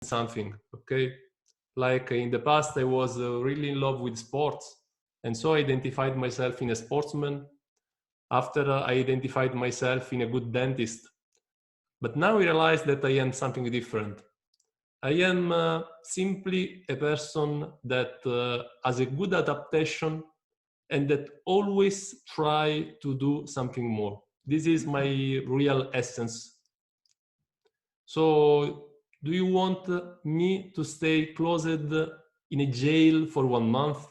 something, okay? Like in the past, I was really in love with sports, and so I identified myself in a sportsman. After I identified myself in a good dentist. But now I realize that I am something different. I am simply a person that has a good adaptation and that always try to do something more. This is my real essence. So do you want me to stay closed in a jail for 1 month?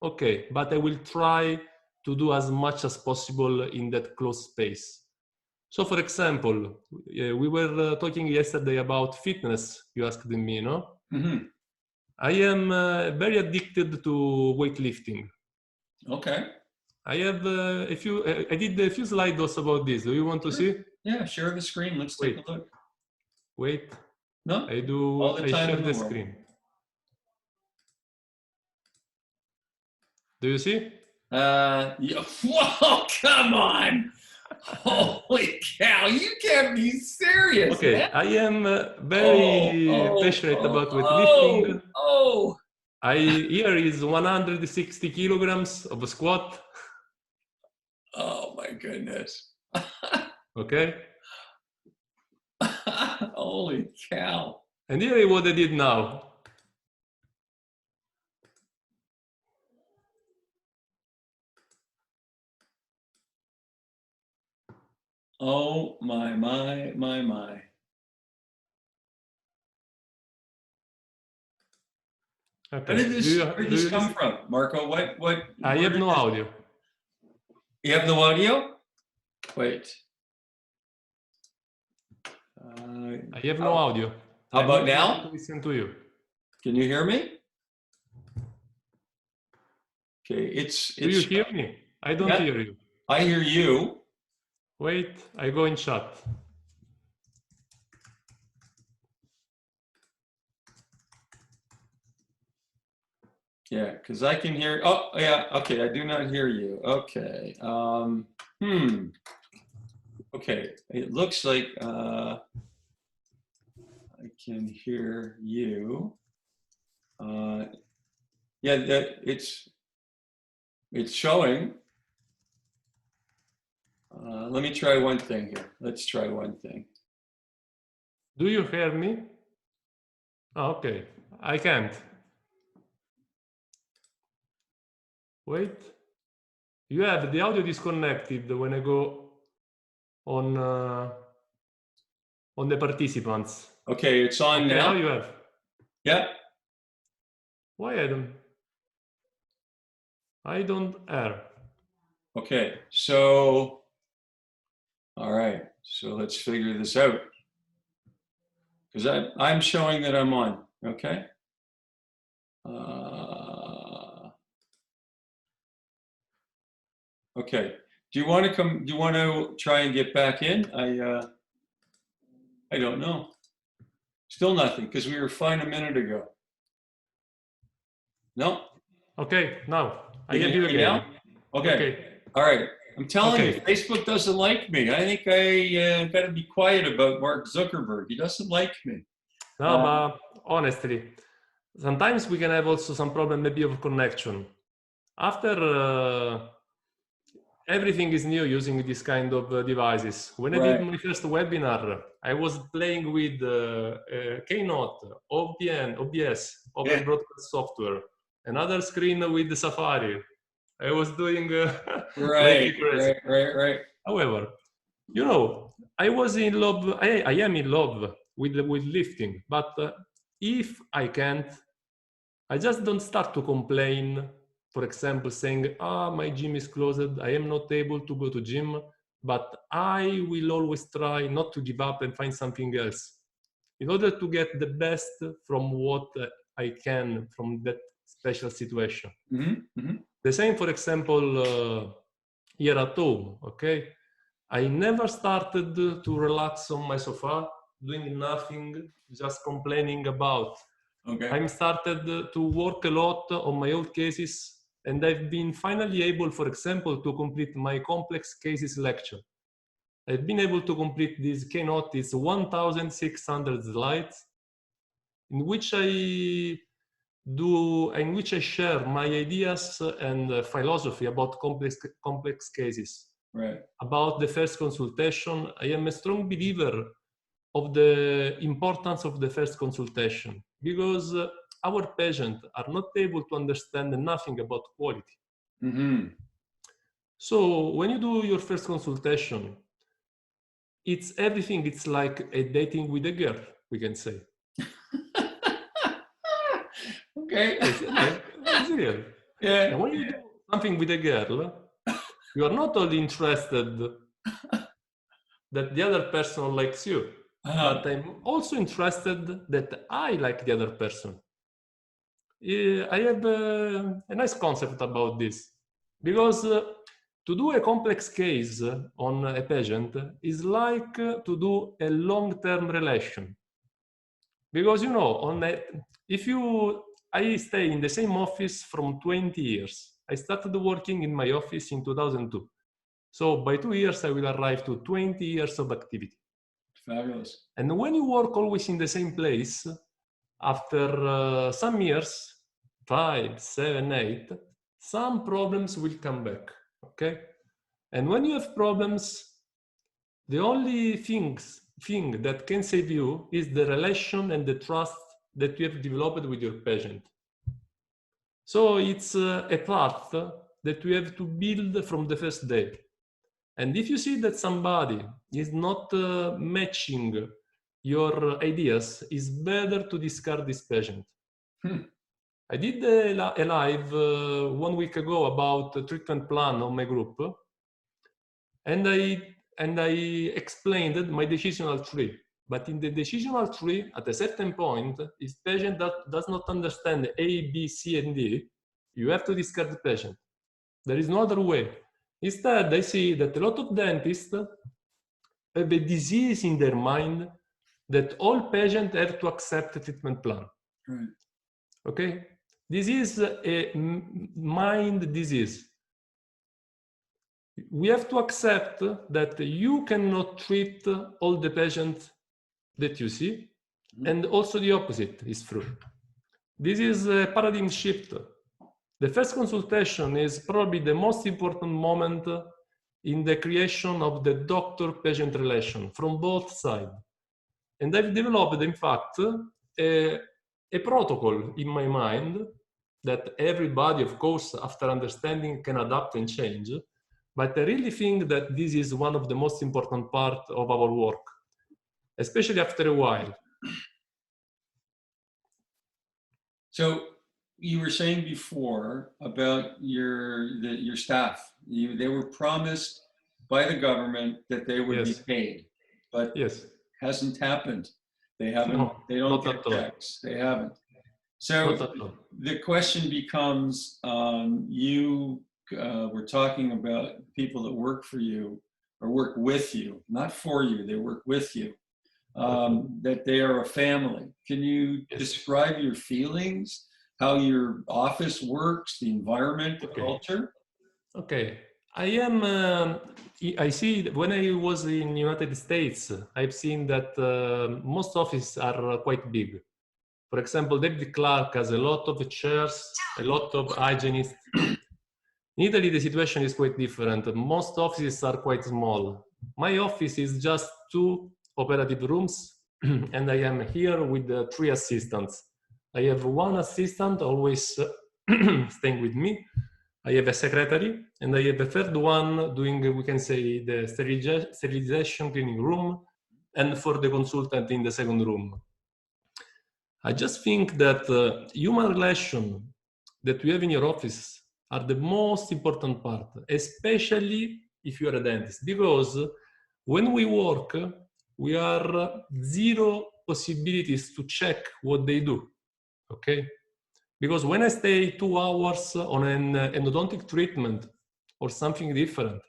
Okay, but I will try to do as much as possible in that closed space. So for example, we were talking yesterday about fitness, you asked me, no? Mm-hmm. I am very addicted to weightlifting. Okay. I have I did a few slides about this. Do you want to see? Yeah, share the screen. Let's take a look. Wait. No? I share the screen. Do you see? Yeah. Whoa, come on. Holy cow, you can't be serious. Okay, man. I am very passionate about weightlifting. Here is 160 kilograms of a squat. Oh my goodness. Okay. Holy cow. And here is what I did now. Oh my. Okay. Where did this come from, Marco? What? I have no audio. You have no audio? Wait. I have no audio. How about now? To listen to you. Can you hear me? Okay, Do you hear me? I don't hear you. I hear you. Wait, I go in chat. Yeah, because I can hear. Oh, yeah. Okay, I do not hear you. Okay. Okay, it looks like I can hear you. Yeah, it's showing. Let me try one thing here. Let's try one thing. Do you hear me? Oh, okay, I can't. Wait, you have the audio disconnected when I go on the participants. Okay, it's on now. Now you have. Yeah. Why I don't hear. Okay, so all right, so let's figure this out. Because I'm showing that I'm on. Okay. Okay. Do you want to come? Do you want to try and get back in? I don't know. Still nothing, because we were fine a minute ago. No. Okay, now I hear you again. Now? Okay. All right. I'm telling you, Facebook doesn't like me. I think I got to be quiet about Mark Zuckerberg. He doesn't like me. No, but honestly, sometimes we can have also some problem maybe of connection. After everything is new using this kind of devices. When I did my first webinar, I was playing with Keynote, OBS, Open Broadcast Software, another screen with the Safari. I was doing right. However, you know, I was in love. I am in love with lifting, but if I can't, I just don't start to complain. For example, saying, my gym is closed, I am not able to go to gym, but I will always try not to give up and find something else in order to get the best from what I can from that special situation. The same, for example, here at home, okay? I never started to relax on my sofa, doing nothing, just complaining about. I started to work a lot on my old cases, and I've been finally able, for example, to complete my complex cases lecture. I've been able to complete this keynote. It's 1,600 slides, in which I share my ideas and philosophy about complex cases. Right. About the first consultation, I am a strong believer of the importance of the first consultation, because our patients are not able to understand nothing about quality. Mm-hmm. So when you do your first consultation, it's everything. It's like a dating with a girl, we can say. Okay. It's real. Yeah. And when you do something with a girl, you are not only interested that the other person likes you, but I'm also interested that I like the other person. I have a nice concept about this, because to do a complex case on a patient is like to do a long-term relation. Because, you know, I stay in the same office from 20 years. I started working in my office in 2002. So by 2 years, I will arrive to 20 years of activity. Fabulous. And when you work always in the same place, after some years, 5, 7, 8, some problems will come back, okay? And when you have problems, the only thing that can save you is the relation and the trust that you have developed with your patient. So it's a path that we have to build from the first day. And if you see that somebody is not matching your ideas, it's better to discard this patient. I did a live 1 week ago about the treatment plan of my group, and I explained my decisional tree. But in the decisional tree, at a certain point, if patient that does not understand A, B, C, and D, you have to discard the patient. There is no other way. Instead, I see that a lot of dentists have a disease in their mind that all patients have to accept a treatment plan. Right. Okay? This is a mind disease. We have to accept that you cannot treat all the patients that you see, and also the opposite is true. This is a paradigm shift. The first consultation is probably the most important moment in the creation of the doctor-patient relation from both sides. And I've developed, in fact, a protocol in my mind that everybody, of course, after understanding can adapt and change. But I really think that this is one of the most important parts of our work, especially after a while. So you were saying before about your staff. They were promised by the government that they would be paid, but hasn't happened. They haven't. No, they don't get checks. They haven't. So the question becomes: you were talking about people that work for you or work with you, not for you. They work with you. That they are a family. Can you describe your feelings, how your office works, the environment, the culture? Okay. I see when I was in United States, I've seen that most offices are quite big. For example, David Clark has a lot of chairs, a lot of hygienists. In Italy, the situation is quite different. Most offices are quite small. My office is just 2 operative rooms, and I am here with 3 assistants. I have 1 assistant always staying with me. I have a secretary, and I have a 3rd one doing, we can say, the sterilization cleaning room, and for the consultant in the 2nd room. I just think that human relations that you have in your office are the most important part, especially if you are a dentist, because when we work, we are 0 possibilities to check what they do, okay? Because when I stay 2 hours on an endodontic treatment or something different,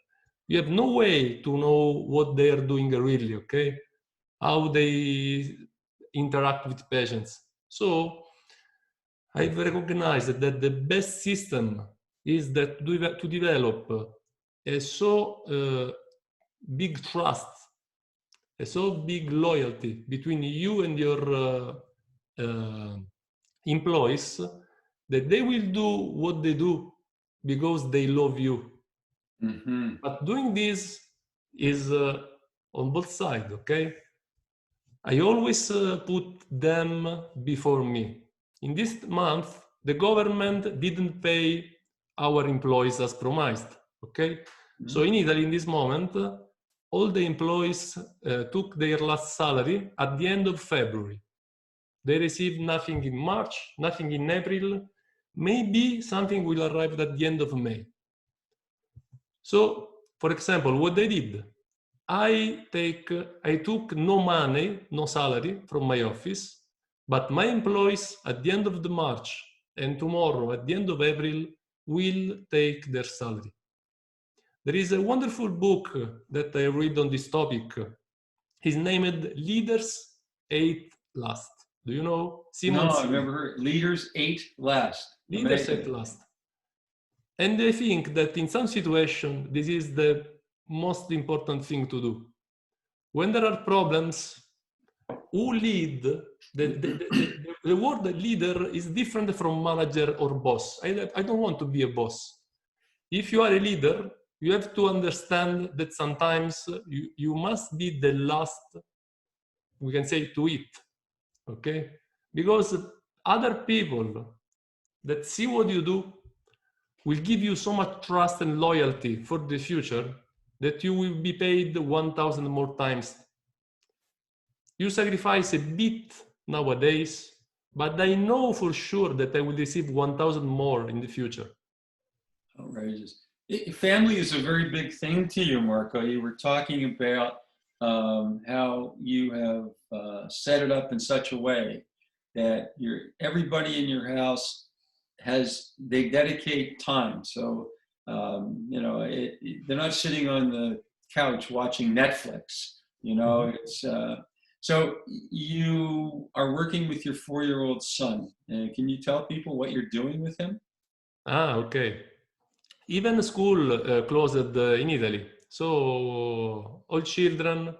you have no way to know what they are doing really, okay? How they interact with patients. So I've recognized that the best system is that to develop a so big trust, a so big loyalty between you and your employees that they will do what they do because they love you. Mm-hmm. But doing this is on both sides, okay? I always put them before me. In this month, the government didn't pay our employees as promised, okay? Mm-hmm. So in Italy, in this moment, all the employees took their last salary at the end of February. They received nothing in March, nothing in April. Maybe something will arrive at the end of May. So, for example, what they did, I took no money, no salary from my office, but my employees at the end of the March and tomorrow at the end of April will take their salary. There is a wonderful book that I read on this topic. It's named Leaders Ate Last. Do you know Simon? No, I've never heard. Leaders ate last. Leaders Ate Last. And I think that in some situation, this is the most important thing to do. When there are problems, who lead? The word leader is different from manager or boss. I don't want to be a boss. If you are a leader, you have to understand that sometimes you must be the last, we can say, to eat, okay? Because other people that see what you do will give you so much trust and loyalty for the future that you will be paid 1,000 more times. You sacrifice a bit nowadays, but I know for sure that I will receive 1,000 more in the future. Outrageous. Family is a very big thing to you, Marco. You were talking about how you have set it up in such a way that everybody in your house they dedicate time. So, you know, they're not sitting on the couch watching Netflix, you know, it's, so you are working with your 4-year-old son. Can you tell people what you're doing with him? Okay. Even school closed in Italy. So all children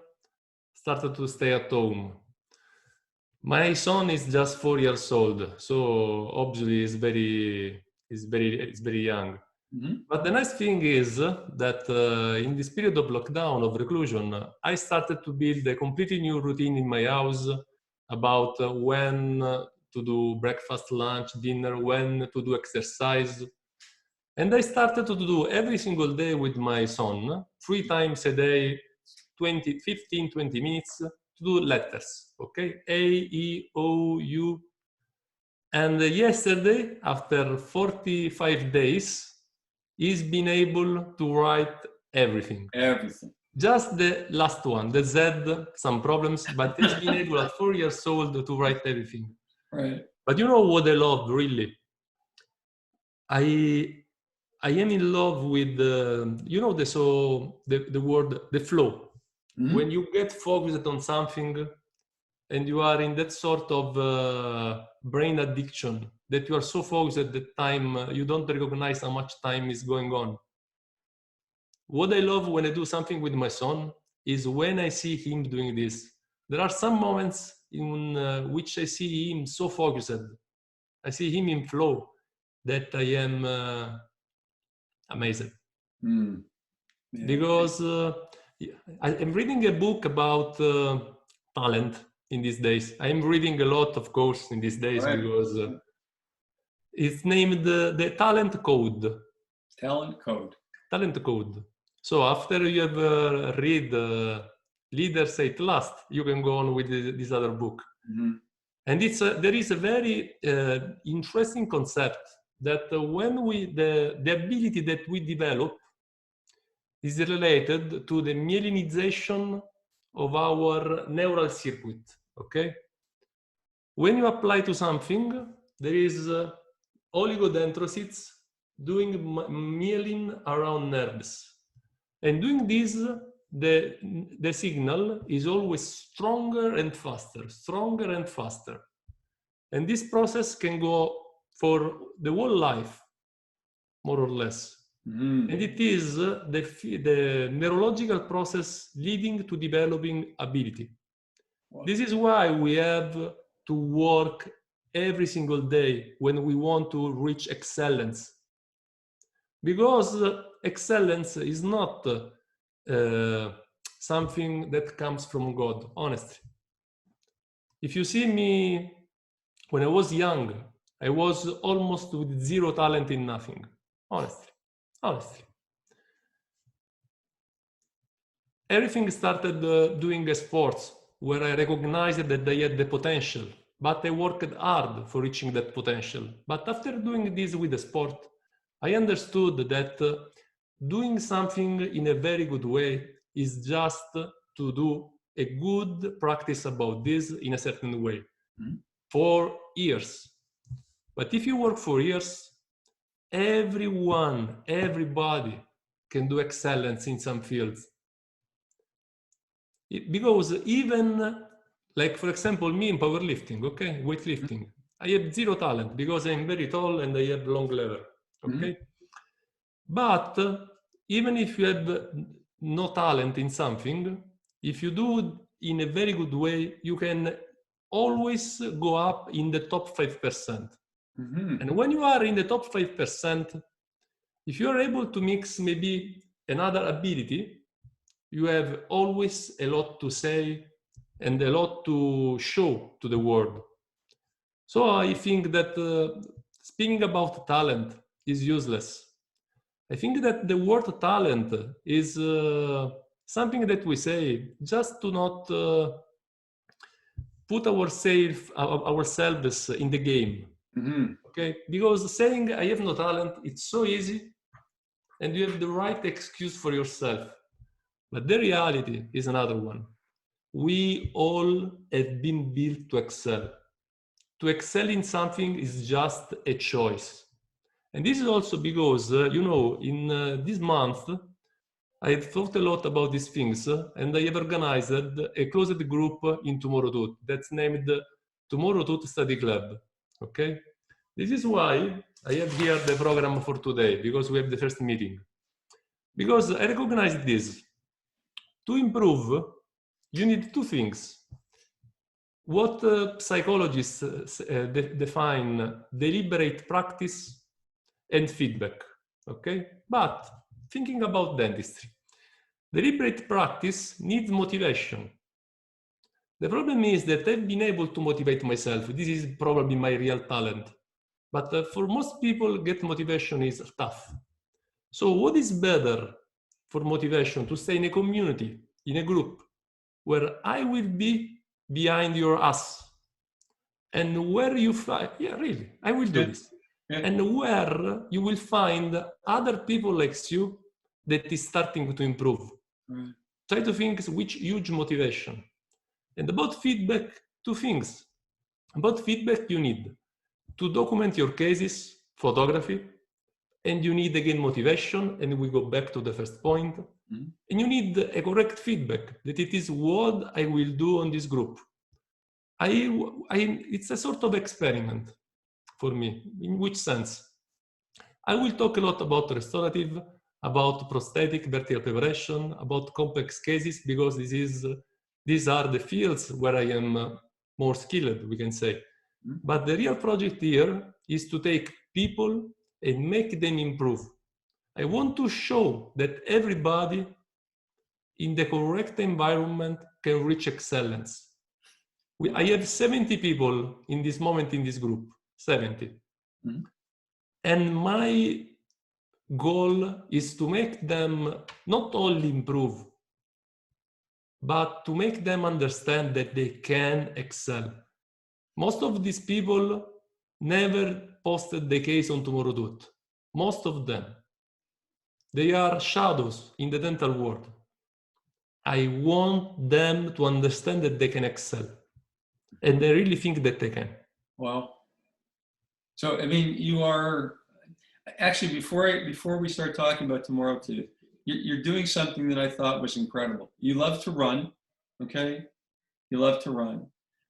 started to stay at home. My son is just 4 years old, so obviously he's very young. Mm-hmm. But the nice thing is that in this period of lockdown, of reclusion, I started to build a completely new routine in my house about when to do breakfast, lunch, dinner, when to do exercise. And I started to do every single day with my son, 3 times a day, 15, 20 minutes, to do letters, okay? A, E, O, U. And yesterday, after 45 days, he's been able to write everything. Everything. Just the last one, the Z, some problems, but he's been able at 4 years old to write everything. Right. But you know what I love, really? I am in love with you know the word the flow. Mm-hmm. When you get focused on something and you are in that sort of brain addiction that you are so focused at the time you don't recognize how much time is going on. What I love when I do something with my son is when I see him doing this. There are some moments in which I see him so focused. I see him in flow that I am amazing. Mm. Yeah. Because I'm reading a book about talent in these days. I'm reading a lot, of course, in these days, right. Because it's named the Talent Code. Talent Code. Talent Code. So after you have read Leaders Ate Last, you can go on with this other book. Mm-hmm. And there is a very interesting concept that when the ability that we develop is related to the myelinization of our neural circuit, okay? When you apply to something, there is oligodendrocytes doing myelin around nerves. And doing this, the signal is always stronger and faster, stronger and faster. And this process can go for the whole life, more or less. Mm. And it is the neurological process leading to developing ability. Wow. This is why we have to work every single day when we want to reach excellence. Because excellence is not something that comes from God, honestly. If you see me, when I was young, I was almost with zero talent in nothing, honestly. Everything started doing sports, where I recognized that I had the potential, but I worked hard for reaching that potential. But after doing this with the sport, I understood that doing something in a very good way is just to do a good practice about this in a certain way for years. But if you work for years, everybody can do excellence in some fields. Because even, like for example, me in powerlifting, okay, weightlifting, I have zero talent because I'm very tall and I have long lever, okay? But even if you have no talent in something, if you do in a very good way, you can always go up in the top 5%. And when you are in the top 5%, if you are able to mix maybe another ability, you have always a lot to say and a lot to show to the world. So I think that speaking about talent is useless. I think that the word talent is something that we say just to not put ourselves in the game. Okay? Because saying I have no talent, it's so easy and you have the right excuse for yourself. But the reality is another one. We all have been built to excel. To excel in something is just a choice. And this is also because, in this month, I have thought a lot about these things, and I have organized a closed group in Tomorrow Tooth that's named Tomorrow Tooth Study Club. Okay? This is why I have here the program for today, because we have the first meeting. Because I recognize this. To improve, you need two things. What psychologists define deliberate practice and feedback, okay? But thinking about dentistry, deliberate practice needs motivation. The problem is that I've been able to motivate myself. This is probably my real talent. But for most people, get motivation is tough. So what is better for motivation? To stay in a community, in a group, where I will be behind your ass. And where you find, I will do this. And where you will find other people like you that is starting to improve. Try to think which huge motivation. And about feedback, two things. About feedback, you need to document your cases, photography, and you need again motivation, and we go back to the first point. And you need a correct feedback, that it is what I will do on this group. It's a sort of experiment for me. In which sense? I will talk a lot about restorative, about prosthetic vertical preparation, about complex cases, because these are the fields where I am more skilled, we can say. But the real project here is to take people and make them improve. I want to show that everybody in the correct environment can reach excellence. I have 70 people in this moment in this group, 70. And my goal is to make them not only improve, but to make them understand that they can excel. Most of these people never posted the case on Tomorrow Tooth. Most of them. They are shadows in the dental world. I want them to understand that they can excel. And I really think that they can. Wow. So, I mean, you are, actually, before we start talking about Tomorrow Tooth, you're doing something that I thought was incredible. You love to run, okay? You love to run,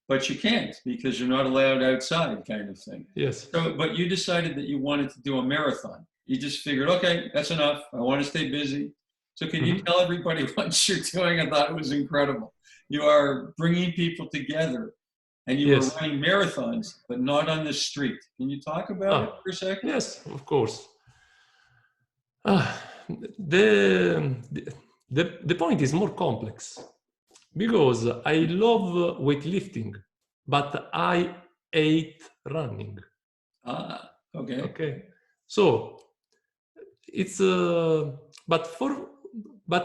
but you can't because you're not allowed outside, kind of thing. Yes. So, but you decided that you wanted to do a marathon. You just figured, okay, that's enough. I want to stay busy. So can you tell everybody what you're doing? I thought it was incredible. You are bringing people together and you were running marathons, but not on the street. Can you talk about it for a second? Yes, of course. The point is more complex because I love weightlifting, but I hate running. Ah, okay. Okay. So it's but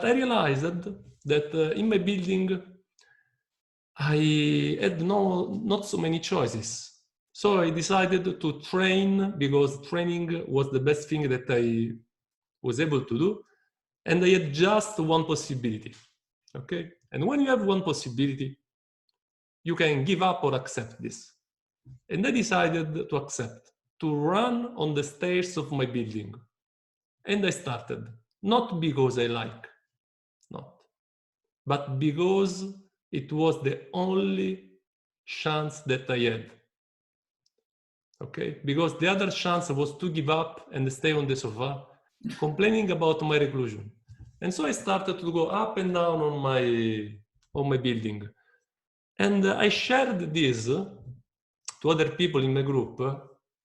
I realized that in my building I had not so many choices. So I decided to train because training was the best thing that I was able to do. And I had just one possibility. Okay. And when you have one possibility, you can give up or accept this. And I decided to accept, to run on the stairs of my building. And I started, not because I like, but because it was the only chance that I had. Okay? Because the other chance was to give up and stay on the sofa, complaining about my reclusion. And so I started to go up and down on my building. And I shared this to other people in my group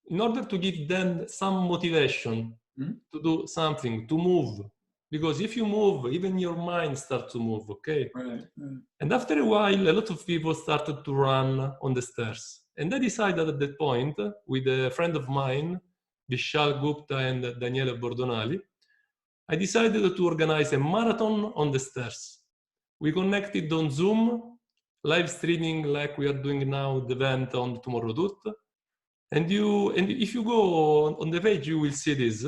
in order to give them some motivation to do something, to move. Because if you move, even your mind starts to move, okay? Right. And after a while, a lot of people started to run on the stairs. And I decided at that point, with a friend of mine, Vishal Gupta and Daniele Bordonali, I decided to organize a marathon on the stairs. We connected on Zoom, live streaming like we are doing now the event on Tomorrow Tooth. And if you go on the page, you will see this.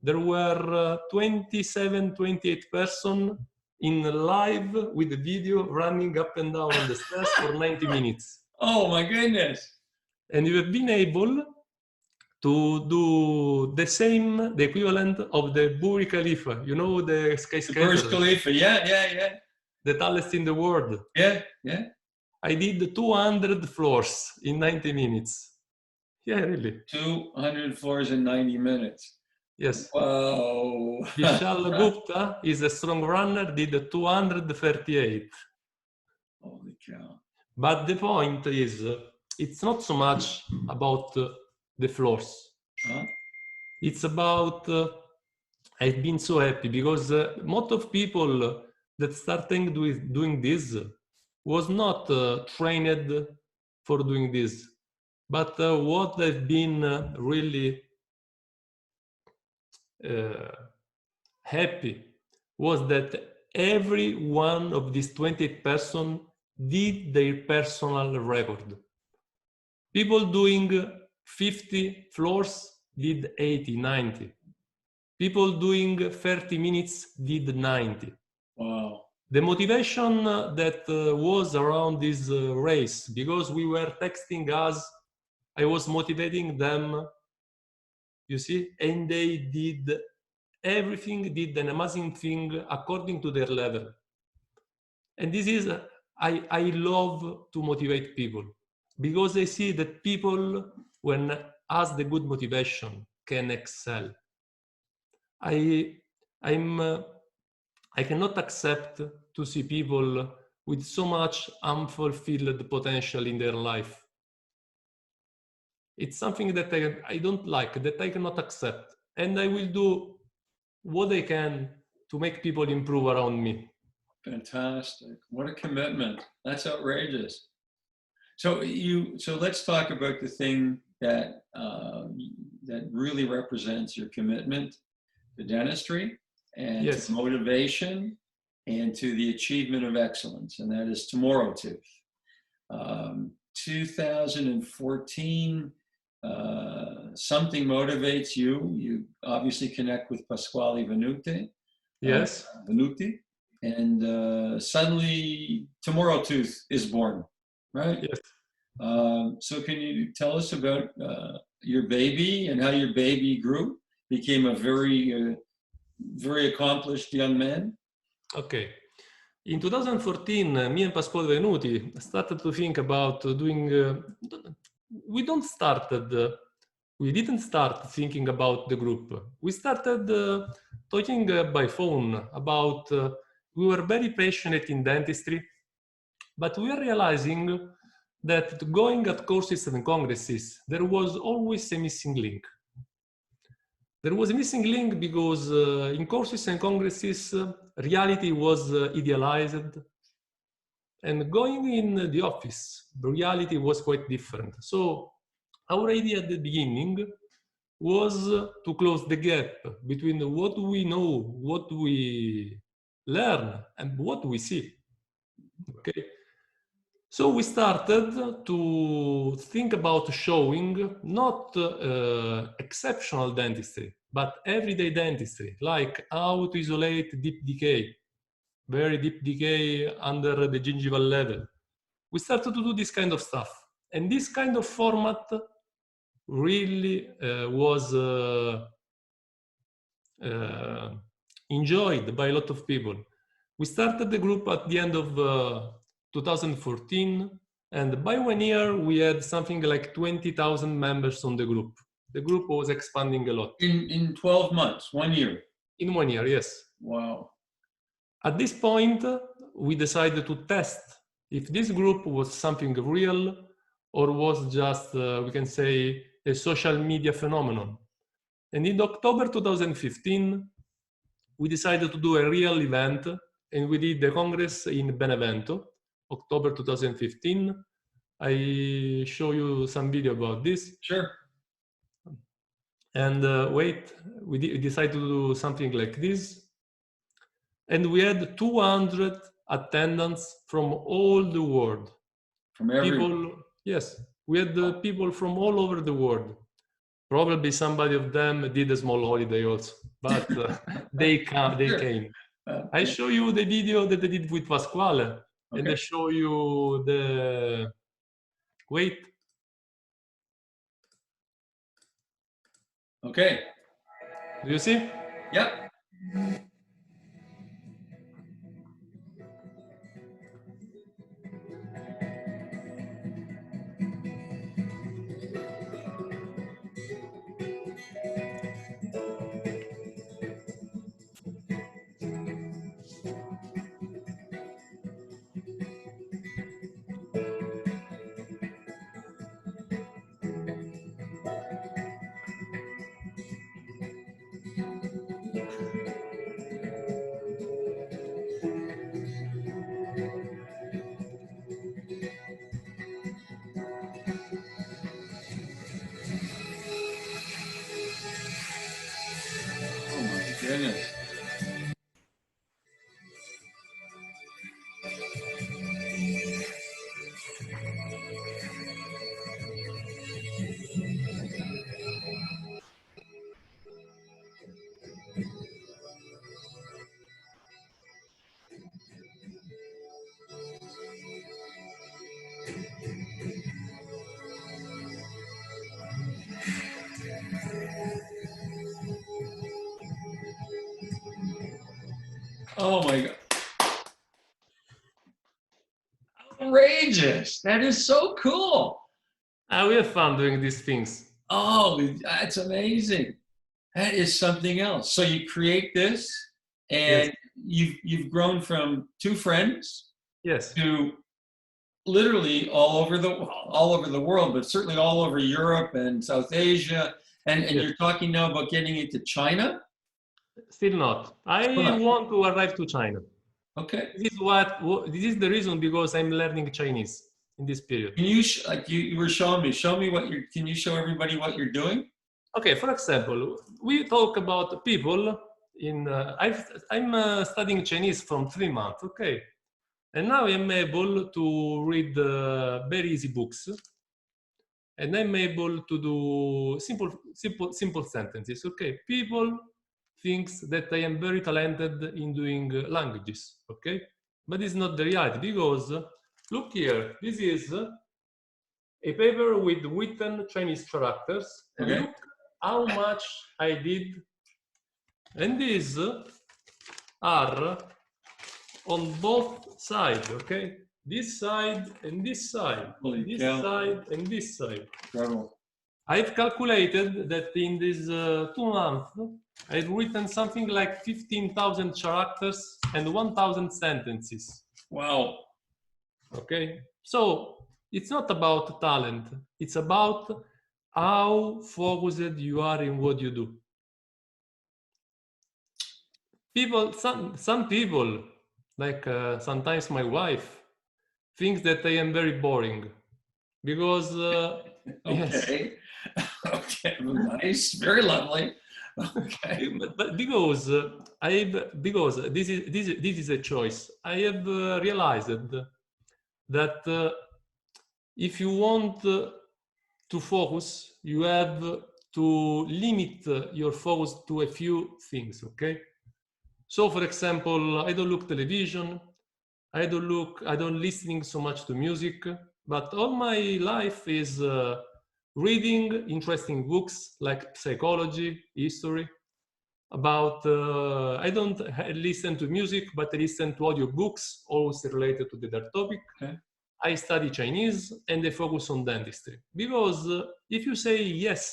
There were 27, 28 persons in live with the video running up and down on the stairs for 90 minutes. Oh my goodness. And you have been able to do the same, the equivalent of the Burj Khalifa, you know, the skyscraper. The Burj Khalifa, yeah. The tallest in the world. Yeah. I did 200 floors in 90 minutes. Yeah, really. 200 floors in 90 minutes. Yes. Wow. Vishal Gupta is a strong runner, did 238. Holy cow. But the point is, it's not so much about the floors. It's about, I've been so happy because most of people that started doing this was not trained for doing this. But what I've been really happy was that every one of these 28 persons did their personal record. People doing 50 floors did 80, 90. People doing 30 minutes did 90. Wow. The motivation that was around this race, because we were texting us, I was motivating them, you see, and they did everything, did an amazing thing according to their level. And this is, I love to motivate people because I see that people, when asked the good motivation, can excel. I cannot accept to see people with so much unfulfilled potential in their life. It's something that I don't like, that I cannot accept. And I will do what I can to make people improve around me. Fantastic. What a commitment. That's outrageous. So let's talk about the thing that that really represents your commitment to dentistry and to motivation and to the achievement of excellence, and that is Tomorrow Tooth. 2014, something motivates you. You obviously connect with Pasquale Venuti. Yes. Venuti. And suddenly Tomorrow Tooth is born, right? Yes. So can you tell us about your baby and how your baby grew, became a very, very accomplished young man? Okay. In 2014, me and Pasquale Venuti started to think about doing, we didn't start thinking about the group. We started talking by phone about, we were very passionate in dentistry, but we are realizing that going at courses and congresses, there was always a missing link. There was a missing link because in courses and congresses, reality was idealized. And going in the office, the reality was quite different. So our idea at the beginning was to close the gap between what we know, what we learn, and what we see. Okay. So we started to think about showing not exceptional dentistry, but everyday dentistry, like how to isolate deep decay, very deep decay under the gingival level. We started to do this kind of stuff. And this kind of format really was enjoyed by a lot of people. We started the group at the end of 2014, and by 1 year we had something like 20,000 members on the group. The group was expanding a lot. In 12 months, 1 year? In 1 year, yes. Wow. At this point, we decided to test if this group was something real or was just, we can say, a social media phenomenon. And in October 2015, we decided to do a real event, and we did the Congress in Benevento, October 2015. I show you some video about this. Sure. And wait, we decided to do something like this. And we had 200 attendants from all the world. From everywhere? People, yes, we had people from all over the world. Probably somebody of them did a small holiday also, but they came. I show you the video that I did with Pasquale, and I show you the, wait. Okay. Do you see? Yep. Goodness. Oh my God. Outrageous. That is so cool. We have fun doing these things. Oh, that's amazing. That is something else. So you create this, and yes, you've grown from 2 friends, yes, to literally all over the world, but certainly all over Europe and South Asia. And yes, you're talking now about getting into China? Still not. I want to arrive to China. Okay. This is the reason, because I'm learning Chinese in this period. Can you, like you were showing me what can you show everybody what you're doing? Okay, for example, we talk about people in, I'm studying Chinese from 3 months, okay? And now I'm able to read very easy books. And I'm able to do simple sentences, okay? People thinks that I am very talented in doing languages, okay? But it's not the reality, because look here, this is a paper with written Chinese characters, and look how much I did. And these are on both sides, okay? This side and this side, this side and this side. Incredible. I've calculated that in these 2 months, I've written something like 15,000 characters and 1,000 sentences. Wow. Okay, so it's not about talent. It's about how focused you are in what you do. People, some people, like sometimes my wife, thinks that I am very boring because yes, Okay. Okay. Nice. Very lovely. Okay. but because because this is a choice. I have realized that if you want to focus, you have to limit your focus to a few things. Okay. So, for example, I don't look television. I don't listening so much to music, but all my life is reading interesting books like psychology, history. About I don't listen to music, but I listen to audio books, always related to their topic. Okay. I study Chinese and I focus on dentistry because if you say yes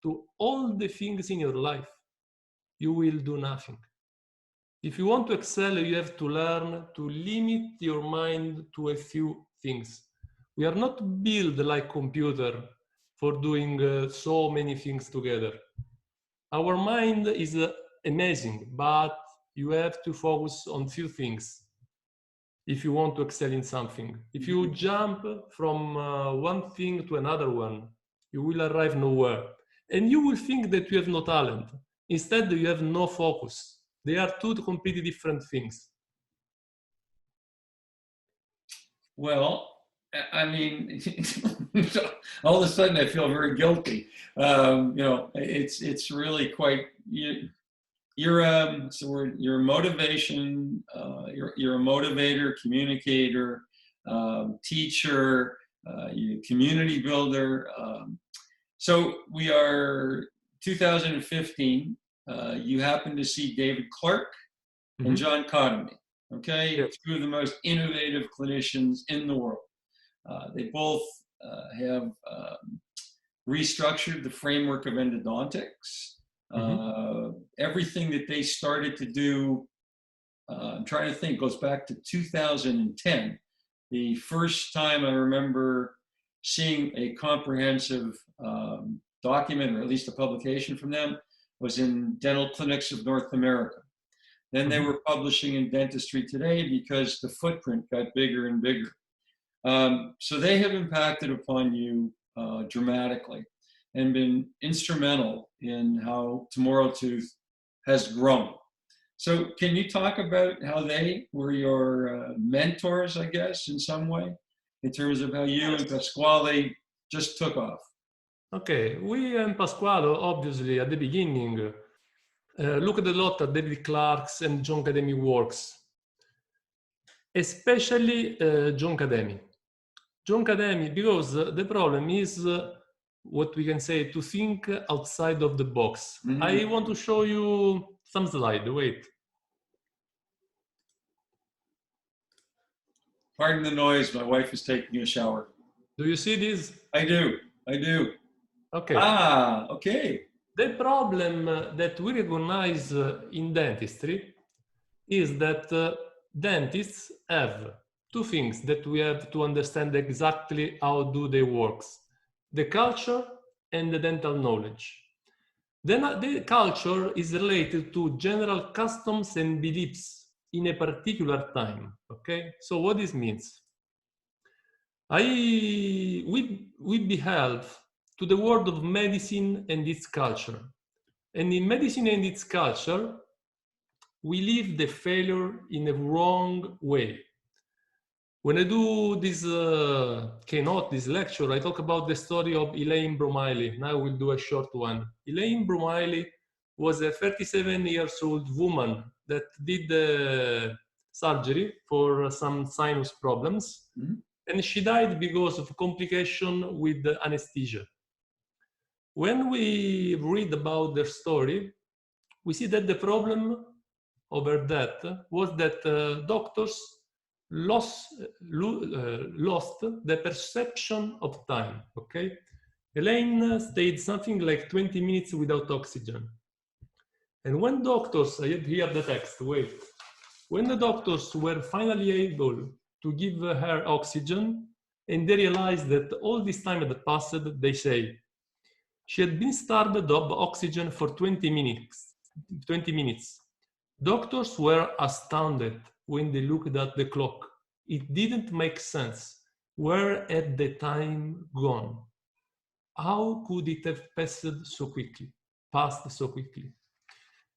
to all the things in your life, you will do nothing. If you want to excel, you have to learn to limit your mind to a few things. We are not built like computer for doing so many things together. Our mind is amazing, but you have to focus on few things if you want to excel in something. If you jump from one thing to another one, you will arrive nowhere. And you will think that you have no talent. Instead, you have no focus. They are two completely different things. Well, I mean, all of a sudden I feel very guilty. You know, it's really quite you're a motivation. You're a motivator, communicator, teacher, community builder. So we are 2015. You happen to see David Clark and John Cottamy. Okay, Yes. two of the most innovative clinicians in the world. They both have restructured the framework of endodontics. Everything that they started to do, I'm trying to think, goes back to 2010. The first time I remember seeing a comprehensive document, or at least a publication from them, was in Dental Clinics of North America. Then they were publishing in Dentistry Today because the footprint got bigger and bigger. So they have impacted upon you dramatically and been instrumental in how Tomorrow Tooth has grown. So can you talk about how they were your mentors, I guess, in some way, in terms of how you and Pasquale just took off? Okay, we and Pasquale, obviously, at the beginning, looked a lot at David Clark's and John Cottamy works, especially John Cottamy. John Cottamy, because the problem is what we can say, to think outside of the box. I want to show you some slide, wait. Pardon the noise, my wife is taking a shower. Do you see this? I do. Okay. Ah, okay. The problem that we recognize in dentistry is that dentists have two things that we have to understand exactly how do they work: the culture and the dental knowledge. Then the culture is related to general customs and beliefs in a particular time. Okay, so what this means? We behave to the world of medicine and its culture. And in medicine and its culture, we live the failure in a wrong way. When I do this keynote, this lecture, I talk about the story of Elaine Bromiley. Now we'll do a short one. Elaine Bromiley was a 37-year-old woman that did surgery for some sinus problems. And she died because of complication with anesthesia. When we read about their story, we see that the problem over that was that doctors lost the perception of time, okay? Elaine stayed something like 20 minutes without oxygen. And when doctors, I have here the text, wait. When the doctors were finally able to give her oxygen, and they realized that all this time that passed, they say, she had been starved of oxygen for 20 minutes. 20 minutes. Doctors were astounded when they looked at the clock. It didn't make sense. Where had the time gone? How could it have passed so quickly?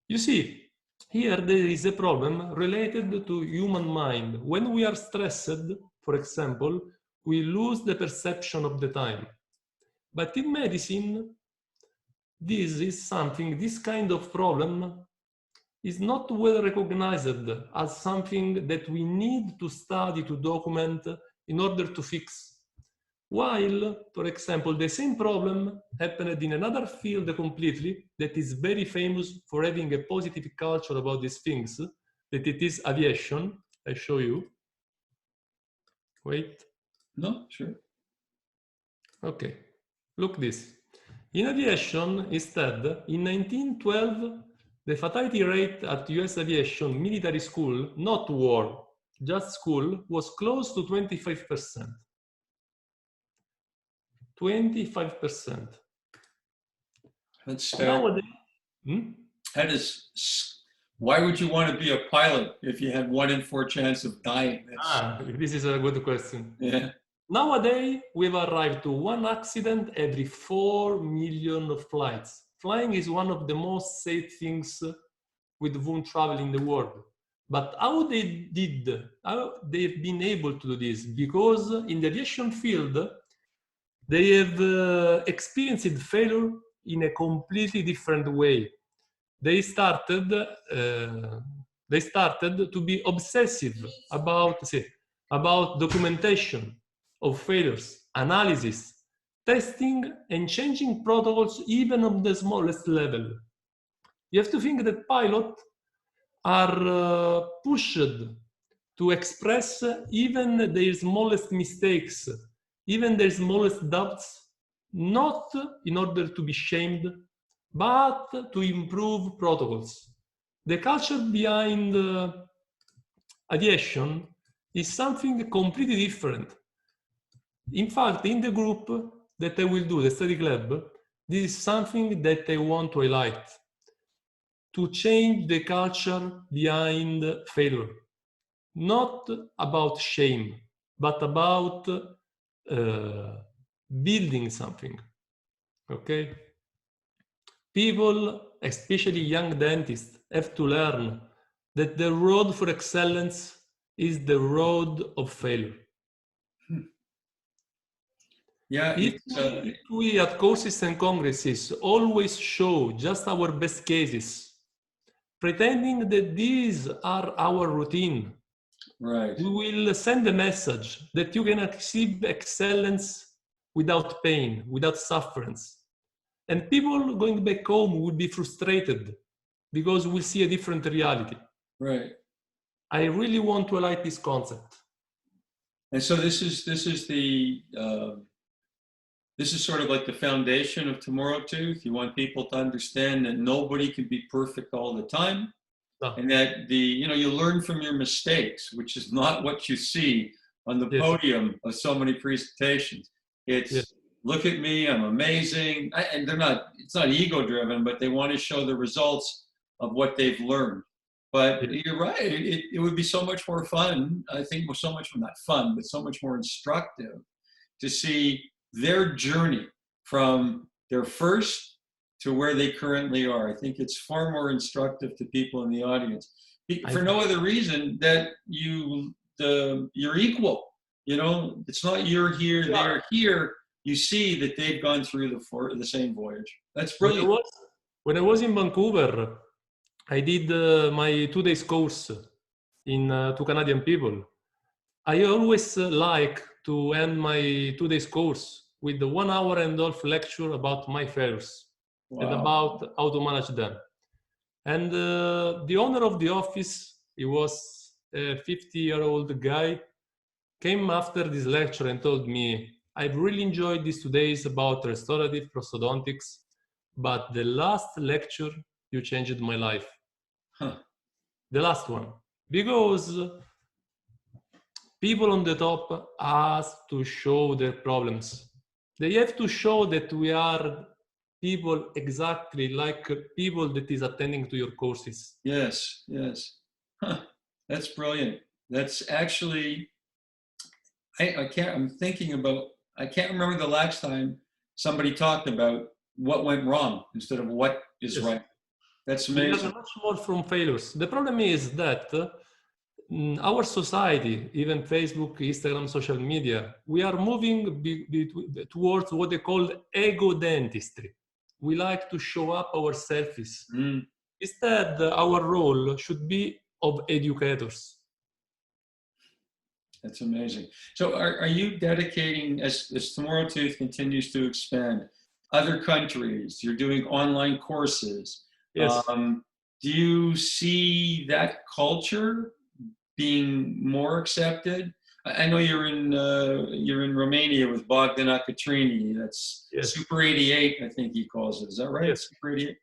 You see, here there is a problem related to human mind. When we are stressed, for example, we lose the perception of the time. But in medicine, this kind of problem is not well recognized as something that we need to study, to document in order to fix. While, for example, the same problem happened in another field completely that is very famous for having a positive culture about these things, that it is aviation. I show you. Wait. No, sure. Okay, look this. In aviation, instead, in 1912, the fatality rate at US aviation military school, not war, just school, was close to 25%. 25%. That's staggering. That is, why would you want to be a pilot if you had 1 in 4 chance of dying? This is a good question. Yeah. Nowadays, we've arrived to 1 accident every 4 million of flights. Flying is one of the most safe things with whom travel in the world. But how they've been able to do this? Because in the aviation field, they have experienced failure in a completely different way. They started to be obsessive about documentation of failures, analysis, testing, and changing protocols even on the smallest level. You have to think that pilots are pushed to express even their smallest mistakes, even their smallest doubts, not in order to be shamed, but to improve protocols. The culture behind aviation is something completely different. In fact, in the group that I will do, the study club, this is something that I want to highlight. To change the culture behind failure. Not about shame, but about building something. Okay? People, especially young dentists, have to learn that the road for excellence is the road of failure. Yeah, if we at courses and congresses always show just our best cases, pretending that these are our routine, right, we will send a message that you can achieve excellence without pain, without sufferance. And people going back home will be frustrated because we'll see a different reality. Right. I really want to highlight this concept. And so this is sort of like the foundation of Tomorrow Tooth. You want people to understand that nobody can be perfect all the time. No. And that you learn from your mistakes, which is not what you see on the podium of so many presentations. It's look at me, I'm amazing. And it's not ego driven, but they want to show the results of what they've learned. But you're right, it would be so much more fun, I think, so much more, not fun, but so much more instructive to see their journey from their first to where they currently are. I think it's far more instructive to people in the audience for no other reason that you're equal. It's not you're here, they're here. You see that they've gone through the same voyage. That's brilliant. When I was in Vancouver, I did my 2 days course to Canadian people. I always like to end my 2 days course with the 1.5 hour lecture about my failures. Wow. And about how to manage them. And the owner of the office, he was a 50-year-old guy, came after this lecture and told me, I've really enjoyed these 2 days about restorative prosthodontics, but the last lecture, you changed my life. Huh. The last one. Because people on the top has to show their problems. They have to show that we are people exactly like people that is attending to your courses. Yes, yes. Huh. That's brilliant. That's actually, I'm thinking about, I can't remember the last time somebody talked about what went wrong instead of what is right. That's amazing. We learn much more from failures. The problem is that our society, even Facebook, Instagram, social media, we are moving towards what they call ego dentistry. We like to show up our selfies. Instead, our role should be of educators. That's amazing. So are you dedicating, as Tomorrow Tooth continues to expand, other countries, you're doing online courses. Yes. Do you see that culture being more accepted? I know you're in Romania with Bogdan Akatrini. That's Super 88, I think he calls it. Is that right? Yes. Super 88.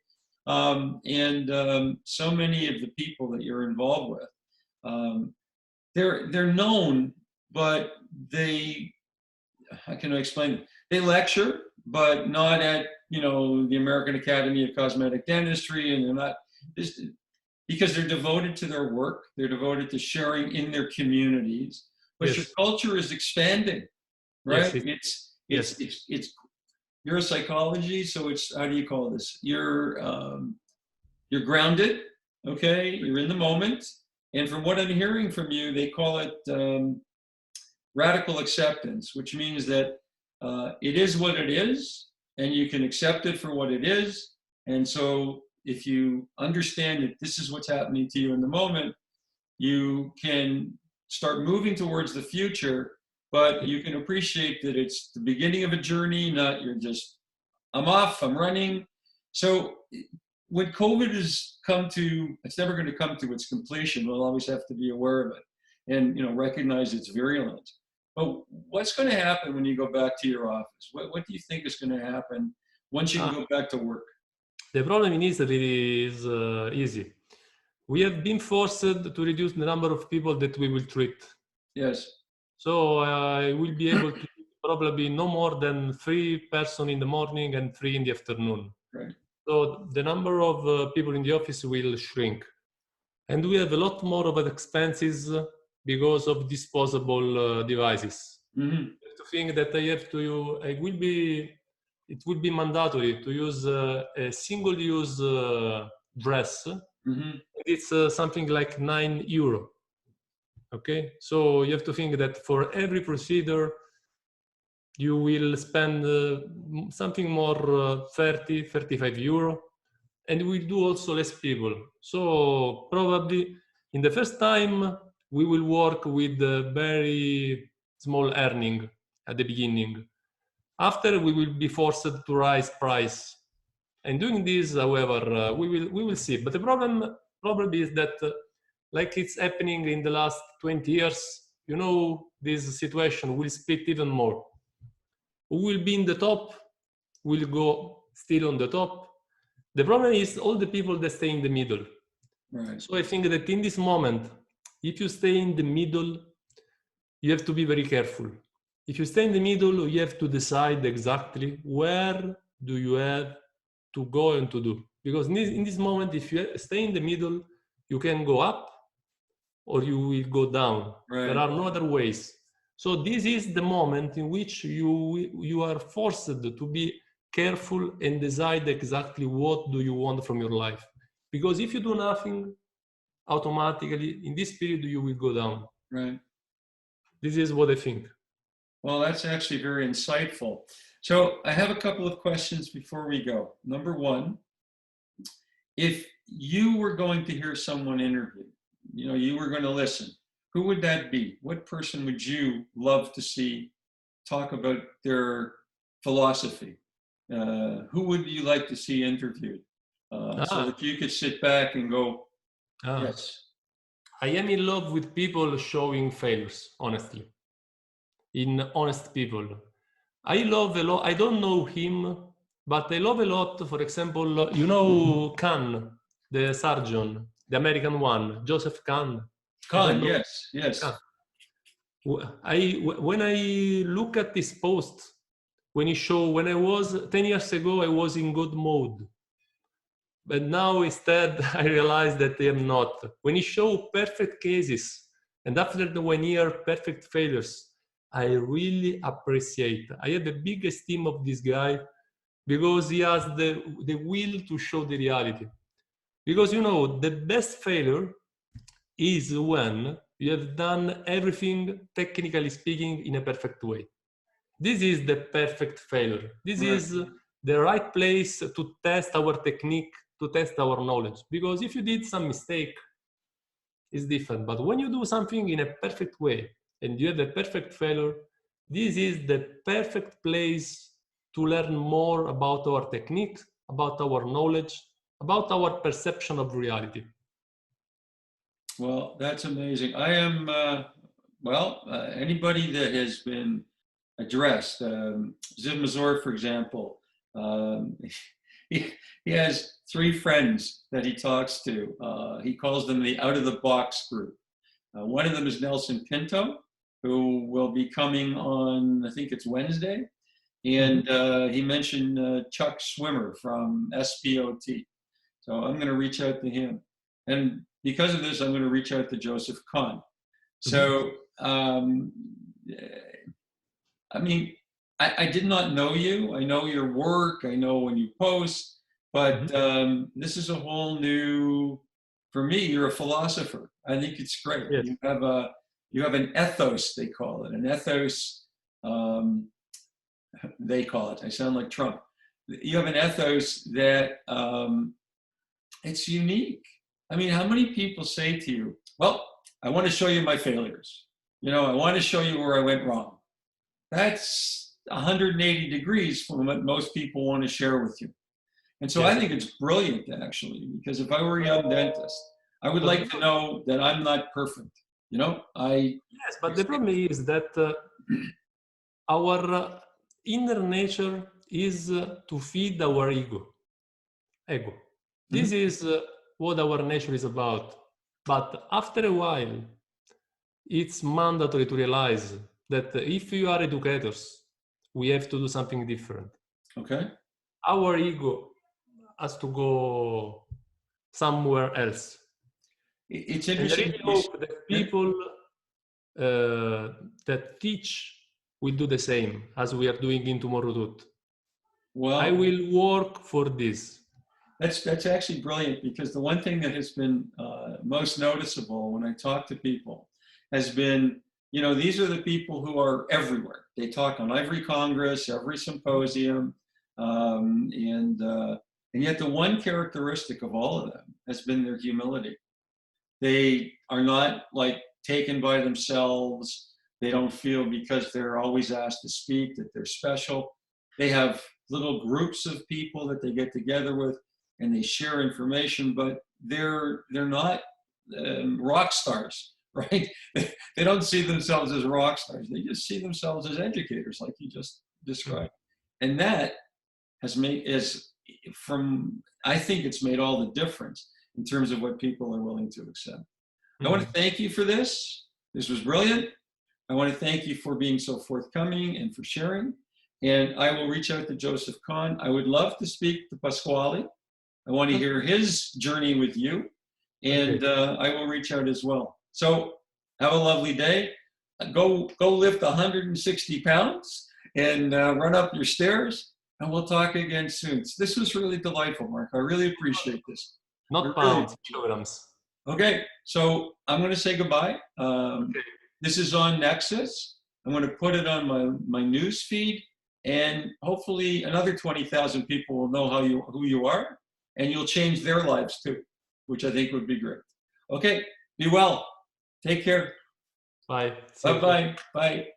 So many of the people that you're involved with, they're known, but how can I explain it? They lecture, but not at, the American Academy of Cosmetic Dentistry, and they're not, because they're devoted to their work, they're devoted to sharing in their communities. But your culture is expanding, right? It's neuropsychology, so it's, how do you call this? You're grounded, okay? You're in the moment. And from what I'm hearing from you, they call it radical acceptance, which means that it is what it is, and you can accept it for what it is. And so if you understand that this is what's happening to you in the moment, you can start moving towards the future, but you can appreciate that it's the beginning of a journey, not you're just, I'm off, I'm running. So when COVID has come to, it's never going to come to its completion. We'll always have to be aware of it and recognize its virulence. But what's going to happen when you go back to your office? What do you think is going to happen once you go back to work? The problem in Italy is easy. We have been forced to reduce the number of people that we will treat. Yes. So I will be able to probably no more than 3 persons in the morning and 3 in the afternoon. Right. So the number of people in the office will shrink. And we have a lot more of expenses because of disposable devices. Mm-hmm. To think that it will be mandatory to use a single-use dress. Mm-hmm. It's something like €9. Okay, so you have to think that for every procedure, you will spend something more 30, 35 euro, and we do also less people. So probably in the first time, we will work with very small earning at the beginning. After, we will be forced to raise price. And doing this, however, we will see. But the problem probably is that, like it's happening in the last 20 years, this situation will split even more. Who will be in the top will go still on the top. The problem is all the people that stay in the middle. Right. So I think that in this moment, if you stay in the middle, you have to be very careful. If you stay in the middle, you have to decide exactly where do you have to go and to do. Because in this moment, if you stay in the middle, you can go up or you will go down. Right. There are no other ways. So this is the moment in which you are forced to be careful and decide exactly what do you want from your life. Because if you do nothing, automatically in this period you will go down. Right. This is what I think. Well, that's actually very insightful. So I have a couple of questions before we go. Number one, if you were going to hear someone interview, you were going to listen, who would that be? What person would you love to see talk about their philosophy? Who would you like to see interviewed? So that you could sit back and go, yes. I am in love with people showing failures, honestly. In honest people. I love a lot, I don't know him, but I love a lot, for example, Ken, the surgeon, the American one, Joseph Ken. Ken, yes. Ken. When I look at this post, when I was 10 years ago, I was in good mode. But now instead, I realize that I am not. When you show perfect cases, and after the 1 year, perfect failures, I really appreciate. I have the big esteem of this guy because he has the will to show the reality. Because, you know, the best failure is when you have done everything, technically speaking, in a perfect way. This is the perfect failure. This is the right place to test our technique, to test our knowledge. Because if you did some mistake, it's different. But when you do something in a perfect way and you have a perfect failure, this is the perfect place to learn more about our technique, about our knowledge, about our perception of reality. Well, that's amazing. I am, anybody that has been addressed, Zim Mazur, for example, he has 3 friends that he talks to. He calls them the out of the box group. One of them is Nelson Pinto, who will be coming on, I think it's Wednesday. And he mentioned Chuck Swimmer from SPOT. So I'm going to reach out to him. And because of this, I'm going to reach out to Joseph Kahn. So, I mean, I did not know you. I know your work. I know when you post. But this is a whole new, for me, you're a philosopher. I think it's great. Yes. You have an ethos, they call it. An ethos, they call it. I sound like Trump. You have an ethos that it's unique. I mean, how many people say to you, well, I want to show you my failures. You know, I want to show you where I went wrong. That's 180 degrees from what most people want to share with you. And so I think it's brilliant, actually, because if I were a young dentist, I would like to know that I'm not perfect. You know, Yes, but the problem is that our inner nature is to feed our ego. This is what our nature is about. But after a while, it's mandatory to realize that if you are educators, we have to do something different. Okay. Our ego has to go somewhere else. It's interesting. And I really hope that people that teach will do the same as we are doing in Tomorrow Tooth. Well, I will work for this. That's actually brilliant, because the one thing that has been most noticeable when I talk to people has been, you know, these are the people who are everywhere. They talk on every Congress, every symposium, and yet the one characteristic of all of them has been their humility. They are not like taken by themselves. They don't feel because they're always asked to speak that they're special. They have little groups of people that they get together with, and they share information, but they're not rock stars, right? They don't see themselves as rock stars. They just see themselves as educators, like you just described. And that has I think it's made all the difference in terms of what people are willing to accept. I want to thank you for this. This was brilliant. I want to thank you for being so forthcoming and for sharing. And I will reach out to Joseph Kahn. I would love to speak to Pasquale. I want to hear his journey with you. And I will reach out as well. So have a lovely day. Go lift 160 pounds and run up your stairs. And we'll talk again soon. This was really delightful, Mark. I really appreciate this. Not pounds, kilograms. Okay, so I'm going to say goodbye. This is on Nexus. I'm going to put it on my news feed, and hopefully another 20,000 people will know who you are, and you'll change their lives too, which I think would be great. Okay, be well. Take care. Bye. Bye-bye. Bye.